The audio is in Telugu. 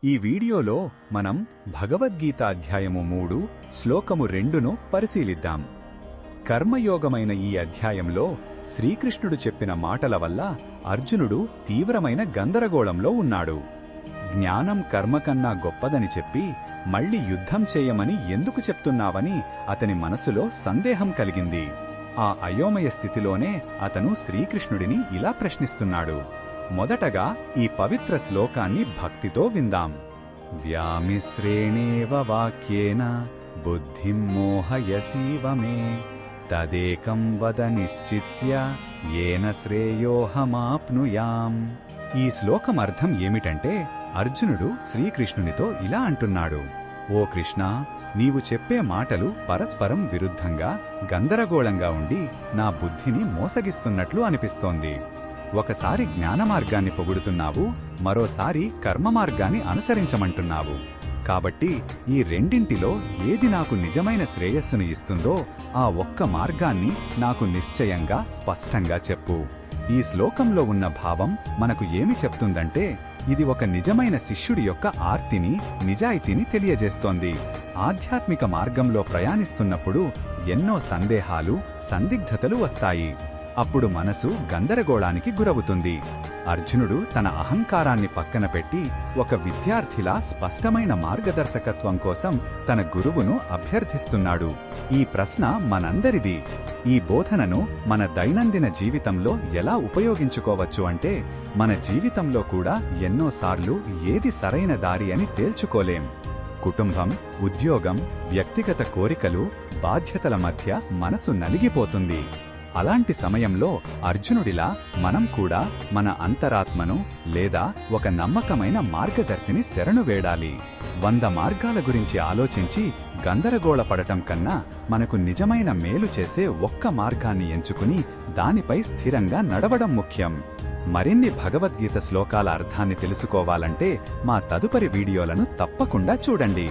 ఈ వీడియోలో మనం భగవద్గీత అధ్యాయము 3 శ్లోకము 2ను పరిశీలిద్దాం. కర్మయోగమైన ఈ అధ్యాయంలో శ్రీకృష్ణుడు చెప్పిన మాటల వల్ల అర్జునుడు తీవ్రమైన గందరగోళంలో ఉన్నాడు. జ్ఞానం కర్మకన్నా గొప్పదని చెప్పి మళ్లీ యుద్ధం చేయమని ఎందుకు చెప్తున్నావని అతని మనసులో సందేహం కలిగింది. ఆ అయోమయ స్థితిలోనే అతను శ్రీకృష్ణుడిని ఇలా ప్రశ్నిస్తున్నాడు. మొదటగా ఈ పవిత్ర శ్లోకాన్ని భక్తితో విందాం. వ్యామిశ్రేణేవ వాక్యేన బుద్ధిం మోహయసీవ మే తదేకం వద నిశ్చిత్య ఏన శ్రేయోహమాప్నుయాం. ఈ శ్లోకం అర్థం ఏమిటంటే, అర్జునుడు శ్రీకృష్ణునితో ఇలా అంటున్నాడు: ఓ కృష్ణ, నీవు చెప్పే మాటలు పరస్పరం విరుద్ధంగా గందరగోళంగా ఉండి నా బుద్ధిని మోసగిస్తున్నట్లు అనిపిస్తోంది. ఒకసారి జ్ఞానమార్గాన్ని పొగుడుతున్నావు, మరోసారి కర్మమార్గాన్ని అనుసరించమంటున్నావు. కాబట్టి ఈ రెండింటిలో ఏది నాకు నిజమైన శ్రేయస్సును ఇస్తుందో ఆ ఒక్క మార్గాన్ని నాకు నిశ్చయంగా స్పష్టంగా చెప్పు. ఈ శ్లోకంలో ఉన్న భావం మనకు ఏమి చెప్తుందంటే, ఇది ఒక నిజమైన శిష్యుడి యొక్క ఆర్తిని, నిజాయితీని తెలియజేస్తోంది. ఆధ్యాత్మిక మార్గంలో ప్రయాణిస్తున్నప్పుడు ఎన్నో సందేహాలు, సందిగ్ధతలు వస్తాయి. అప్పుడు మనసు గందరగోళానికి గురవుతుంది. అర్జునుడు తన అహంకారాన్ని పక్కన పెట్టి ఒక విద్యార్థిలా స్పష్టమైన మార్గదర్శకత్వం కోసం తన గురువును అభ్యర్థిస్తున్నాడు. ఈ ప్రశ్న మనందరిది. ఈ బోధనను మన దైనందిన జీవితంలో ఎలా ఉపయోగించుకోవచ్చు అంటే, మన జీవితంలో కూడా ఎన్నోసార్లు ఏది సరైన దారి అని తేల్చుకోలేం. కుటుంబం, ఉద్యోగం, వ్యక్తిగత కోరికలు, బాధ్యతల మధ్య మనసు నలిగిపోతుంది. అలాంటి సమయంలో అర్జునుడిలా మనం కూడా మన అంతరాత్మను లేదా ఒక నమ్మకమైన మార్గదర్శిని శరణు వేడాలి. 100 మార్గాల గురించి ఆలోచించి గందరగోళపడటం కన్నా మనకు నిజమైన మేలు చేసే ఒక్క మార్గాన్ని ఎంచుకుని దానిపై స్థిరంగా నడవడం ముఖ్యం. మరిన్ని భగవద్గీత శ్లోకాల అర్థాన్ని తెలుసుకోవాలంటే మా తదుపరి వీడియోలను తప్పకుండా చూడండి.